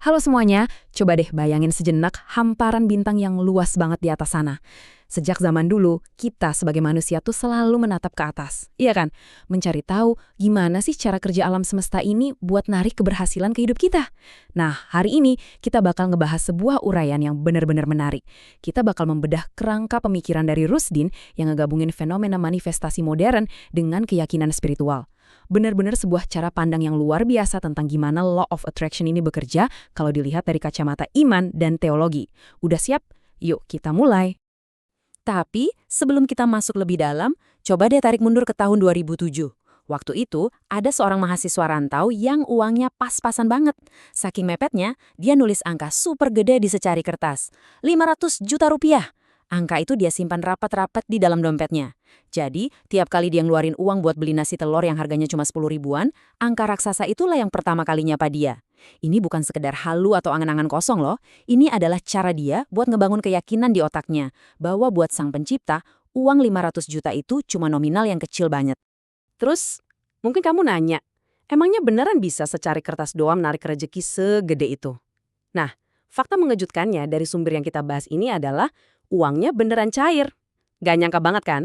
Halo semuanya, coba deh bayangin sejenak hamparan bintang yang luas banget di atas sana. Sejak zaman dulu, kita sebagai manusia tuh selalu menatap ke atas. Iya kan? Mencari tahu gimana sih cara kerja alam semesta ini buat narik keberhasilan ke hidup kita. Nah, hari ini kita bakal ngebahas sebuah uraian yang benar-benar menarik. Kita bakal membedah kerangka pemikiran dari Rushdin yang ngegabungin fenomena manifestasi modern dengan keyakinan spiritual. Benar-benar sebuah cara pandang yang luar biasa tentang gimana law of attraction ini bekerja kalau dilihat dari kacamata iman dan teologi. Udah siap? Yuk kita mulai. Tapi, sebelum kita masuk lebih dalam, coba deh tarik mundur ke tahun 2007. Waktu itu, ada seorang mahasiswa rantau yang uangnya pas-pasan banget. Saking mepetnya, dia nulis angka super gede di secari kertas. 500 juta rupiah. Angka itu dia simpan rapat-rapat di dalam dompetnya. Jadi, tiap kali dia ngeluarin uang buat beli nasi telur yang harganya cuma 10 ribuan, angka raksasa itulah yang pertama kali nyapa dia. Ini bukan sekedar halu atau angan-angan kosong loh. Ini adalah cara dia buat ngebangun keyakinan di otaknya bahwa buat sang pencipta, uang 500 juta itu cuma nominal yang kecil banget. Terus, mungkin kamu nanya, emangnya beneran bisa secari kertas doang menarik rezeki segede itu? Nah, fakta mengejutkannya dari sumber yang kita bahas ini adalah uangnya beneran cair. Gak nyangka banget kan?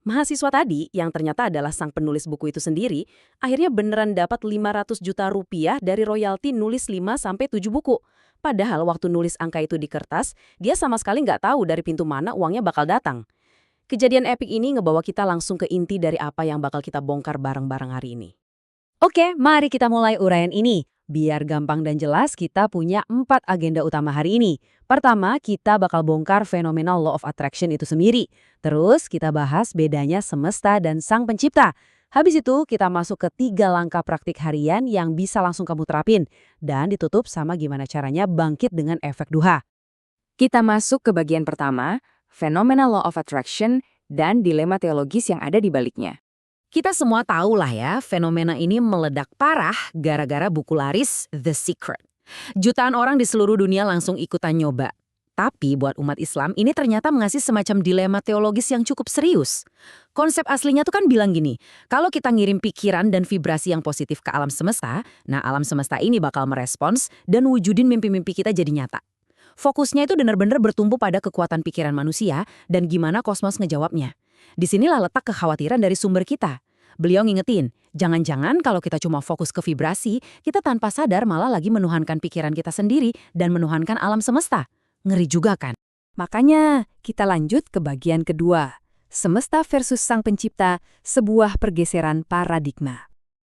Mahasiswa tadi, yang ternyata adalah sang penulis buku itu sendiri, akhirnya beneran dapat 500 juta rupiah dari royalti nulis 5-7 buku. Padahal waktu nulis angka itu di kertas, dia sama sekali nggak tahu dari pintu mana uangnya bakal datang. Kejadian epik ini ngebawa kita langsung ke inti dari apa yang bakal kita bongkar bareng-bareng hari ini. Oke, mari kita mulai uraian ini. Biar gampang dan jelas, kita punya 4 agenda utama hari ini. Pertama, kita bakal bongkar fenomena law of attraction itu sendiri. Terus, kita bahas bedanya semesta dan sang pencipta. Habis itu, kita masuk ke 3 langkah praktik harian yang bisa langsung kamu terapin. Dan ditutup sama gimana caranya bangkit dengan efek duha. Kita masuk ke bagian pertama, fenomena law of attraction dan dilema teologis yang ada di baliknya. Kita semua tahu lah ya, fenomena ini meledak parah gara-gara buku laris The Secret. Jutaan orang di seluruh dunia langsung ikutan nyoba. Tapi buat umat Islam, ini ternyata mengasih semacam dilema teologis yang cukup serius. Konsep aslinya tuh kan bilang gini, kalau kita ngirim pikiran dan vibrasi yang positif ke alam semesta, nah alam semesta ini bakal merespons dan wujudin mimpi-mimpi kita jadi nyata. Fokusnya itu benar-benar bertumpu pada kekuatan pikiran manusia dan gimana kosmos ngejawabnya. Disinilah letak kekhawatiran dari sumber kita. Beliau ngingetin, jangan-jangan kalau kita cuma fokus ke vibrasi, kita tanpa sadar malah lagi menuhankan pikiran kita sendiri dan menuhankan alam semesta. Ngeri juga kan? Makanya kita lanjut ke bagian kedua. Semesta versus sang pencipta, sebuah pergeseran paradigma.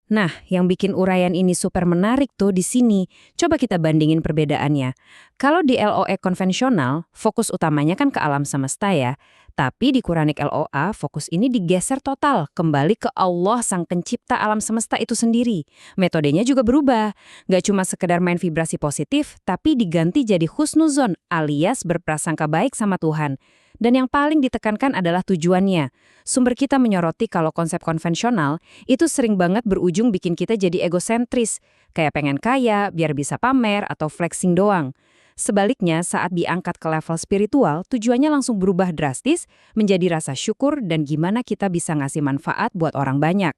Nah, yang bikin uraian ini super menarik tuh di sini. Coba kita bandingin perbedaannya. Kalau di LOE konvensional, fokus utamanya kan ke alam semesta ya. Tapi di Quranic LOA, fokus ini digeser total, kembali ke Allah sang pencipta alam semesta itu sendiri. Metodenya juga berubah. Gak cuma sekedar main vibrasi positif, tapi diganti jadi husnuzon alias berprasangka baik sama Tuhan. Dan yang paling ditekankan adalah tujuannya. Sumber kita menyoroti kalau konsep konvensional itu sering banget berujung bikin kita jadi egosentris. Kayak pengen kaya, biar bisa pamer, atau flexing doang. Sebaliknya, saat diangkat ke level spiritual, tujuannya langsung berubah drastis menjadi rasa syukur dan gimana kita bisa ngasih manfaat buat orang banyak.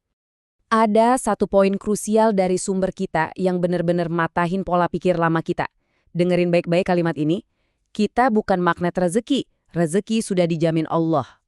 Ada satu poin krusial dari sumber kita yang benar-benar matahin pola pikir lama kita. Dengerin baik-baik kalimat ini. Kita bukan magnet rezeki. Rezeki sudah dijamin Allah.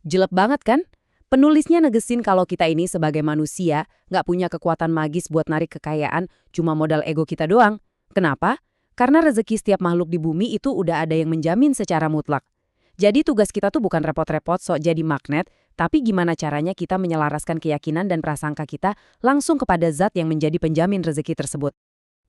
Jelek banget kan? Penulisnya negesin kalau kita ini sebagai manusia nggak punya kekuatan magis buat narik kekayaan, cuma modal ego kita doang. Kenapa? Karena rezeki setiap makhluk di bumi itu udah ada yang menjamin secara mutlak. Jadi tugas kita tuh bukan repot-repot sok jadi magnet, tapi gimana caranya kita menyelaraskan keyakinan dan prasangka kita langsung kepada zat yang menjadi penjamin rezeki tersebut.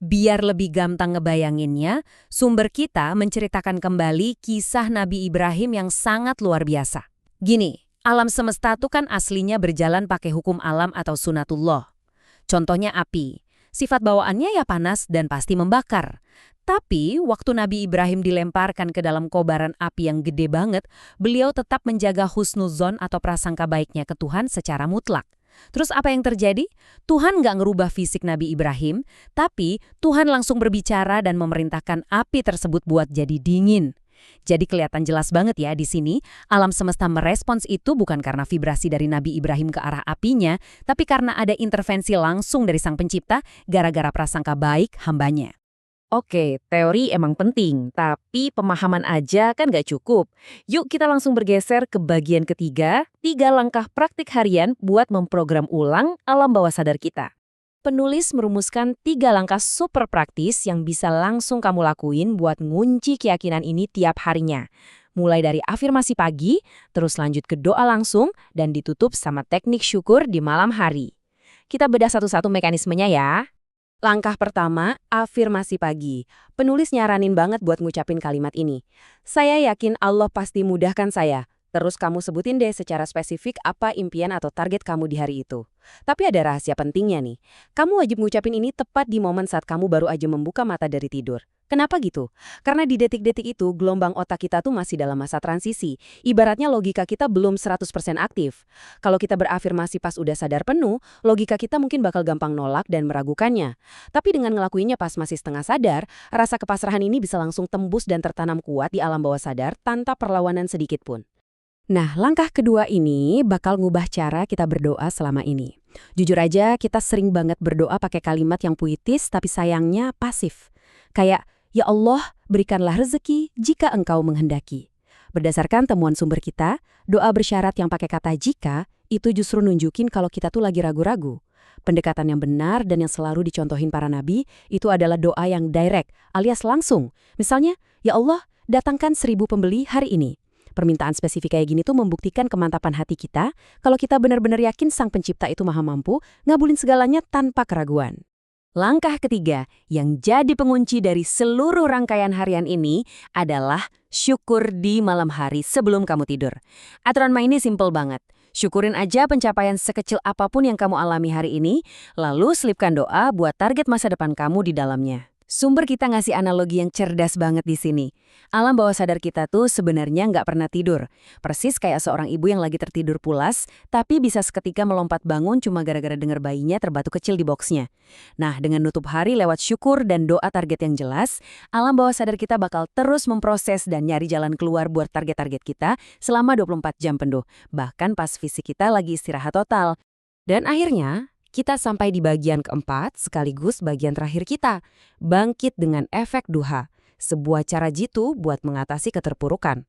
Biar lebih gampang ngebayanginnya, sumber kita menceritakan kembali kisah Nabi Ibrahim yang sangat luar biasa. Gini, alam semesta tuh kan aslinya berjalan pakai hukum alam atau sunatullah. Contohnya api. Sifat bawaannya ya panas dan pasti membakar. Tapi, waktu Nabi Ibrahim dilemparkan ke dalam kobaran api yang gede banget, beliau tetap menjaga husnuzon atau prasangka baiknya ke Tuhan secara mutlak. Terus apa yang terjadi? Tuhan nggak ngerubah fisik Nabi Ibrahim, tapi Tuhan langsung berbicara dan memerintahkan api tersebut buat jadi dingin. Jadi kelihatan jelas banget ya di sini, alam semesta merespons itu bukan karena vibrasi dari Nabi Ibrahim ke arah apinya, tapi karena ada intervensi langsung dari sang pencipta gara-gara prasangka baik hambanya. Oke, teori emang penting, tapi pemahaman aja kan nggak cukup. Yuk kita langsung bergeser ke bagian ketiga, 3 langkah praktik harian buat memprogram ulang alam bawah sadar kita. Penulis merumuskan 3 langkah super praktis yang bisa langsung kamu lakuin buat ngunci keyakinan ini tiap harinya. Mulai dari afirmasi pagi, terus lanjut ke doa langsung, dan ditutup sama teknik syukur di malam hari. Kita bedah satu-satu mekanismenya ya. Langkah pertama, afirmasi pagi. Penulis nyaranin banget buat ngucapin kalimat ini. Saya yakin Allah pasti mudahkan saya. Terus kamu sebutin deh secara spesifik apa impian atau target kamu di hari itu. Tapi ada rahasia pentingnya nih. Kamu wajib ngucapin ini tepat di momen saat kamu baru aja membuka mata dari tidur. Kenapa gitu? Karena di detik-detik itu gelombang otak kita tuh masih dalam masa transisi. Ibaratnya logika kita belum 100% aktif. Kalau kita berafirmasi pas udah sadar penuh, logika kita mungkin bakal gampang nolak dan meragukannya. Tapi dengan ngelakuinnya pas masih setengah sadar, rasa kepasrahan ini bisa langsung tembus dan tertanam kuat di alam bawah sadar tanpa perlawanan sedikit pun. Nah, langkah kedua ini bakal ngubah cara kita berdoa selama ini. Jujur aja, kita sering banget berdoa pakai kalimat yang puitis tapi sayangnya pasif. Kayak, "Ya Allah, berikanlah rezeki jika Engkau menghendaki." Berdasarkan temuan sumber kita, doa bersyarat yang pakai kata jika itu justru nunjukin kalau kita tuh lagi ragu-ragu. Pendekatan yang benar dan yang selalu dicontohin para nabi itu adalah doa yang direct alias langsung. Misalnya, "Ya Allah, datangkan 1000 pembeli hari ini." Permintaan spesifik kayak gini tuh membuktikan kemantapan hati kita kalau kita benar-benar yakin Sang Pencipta itu maha mampu ngabulin segalanya tanpa keraguan. Langkah ketiga yang jadi pengunci dari seluruh rangkaian harian ini adalah syukur di malam hari sebelum kamu tidur. Aturan main ini simple banget. Syukurin aja pencapaian sekecil apapun yang kamu alami hari ini, lalu selipkan doa buat target masa depan kamu di dalamnya. Sumber kita ngasih analogi yang cerdas banget di sini. Alam bawah sadar kita tuh sebenarnya nggak pernah tidur. Persis kayak seorang ibu yang lagi tertidur pulas, tapi bisa seketika melompat bangun cuma gara-gara dengar bayinya terbatu kecil di boxnya. Nah, dengan nutup hari lewat syukur dan doa target yang jelas, alam bawah sadar kita bakal terus memproses dan nyari jalan keluar buat target-target kita selama 24 jam penuh. Bahkan pas fisik kita lagi istirahat total. Dan akhirnya, kita sampai di bagian keempat sekaligus bagian terakhir kita, bangkit dengan efek duha, sebuah cara jitu buat mengatasi keterpurukan.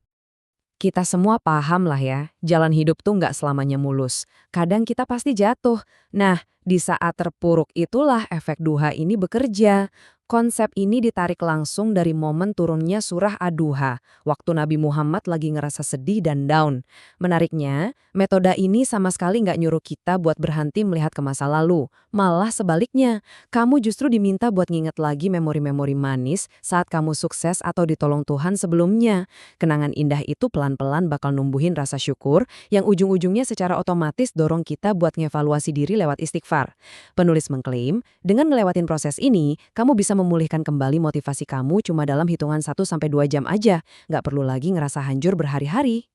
Kita semua paham lah ya, jalan hidup tuh nggak selamanya mulus. Kadang kita pasti jatuh. Nah, di saat terpuruk itulah efek duha ini bekerja. Konsep ini ditarik langsung dari momen turunnya surah Ad-Duha, waktu Nabi Muhammad lagi ngerasa sedih dan down. Menariknya, metode ini sama sekali nggak nyuruh kita buat berhenti melihat ke masa lalu. Malah sebaliknya, kamu justru diminta buat nginget lagi memori-memori manis saat kamu sukses atau ditolong Tuhan sebelumnya. Kenangan indah itu pelan-pelan bakal numbuhin rasa syukur yang ujung-ujungnya secara otomatis dorong kita buat ngevaluasi diri lewat istighfar. Penulis mengklaim, dengan ngelewatin proses ini, kamu bisa memulihkan kembali motivasi kamu cuma dalam hitungan 1-2 jam aja. Nggak perlu lagi ngerasa hancur berhari-hari.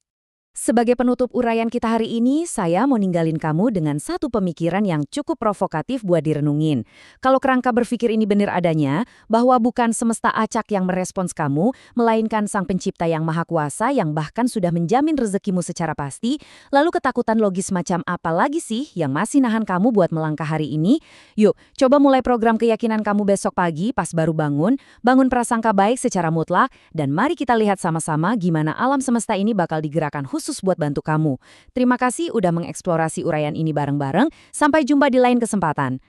Sebagai penutup uraian kita hari ini, saya mau ninggalin kamu dengan satu pemikiran yang cukup provokatif buat direnungin. Kalau kerangka berpikir ini benar adanya, bahwa bukan semesta acak yang merespons kamu, melainkan Sang Pencipta yang Maha Kuasa yang bahkan sudah menjamin rezekimu secara pasti, lalu ketakutan logis macam apa lagi sih yang masih nahan kamu buat melangkah hari ini? Yuk, coba mulai program keyakinan kamu besok pagi pas baru bangun prasangka baik secara mutlak, dan mari kita lihat sama-sama gimana alam semesta ini bakal digerakkan khusus buat bantu kamu. Terima kasih udah mengeksplorasi uraian ini bareng-bareng. Sampai jumpa di lain kesempatan.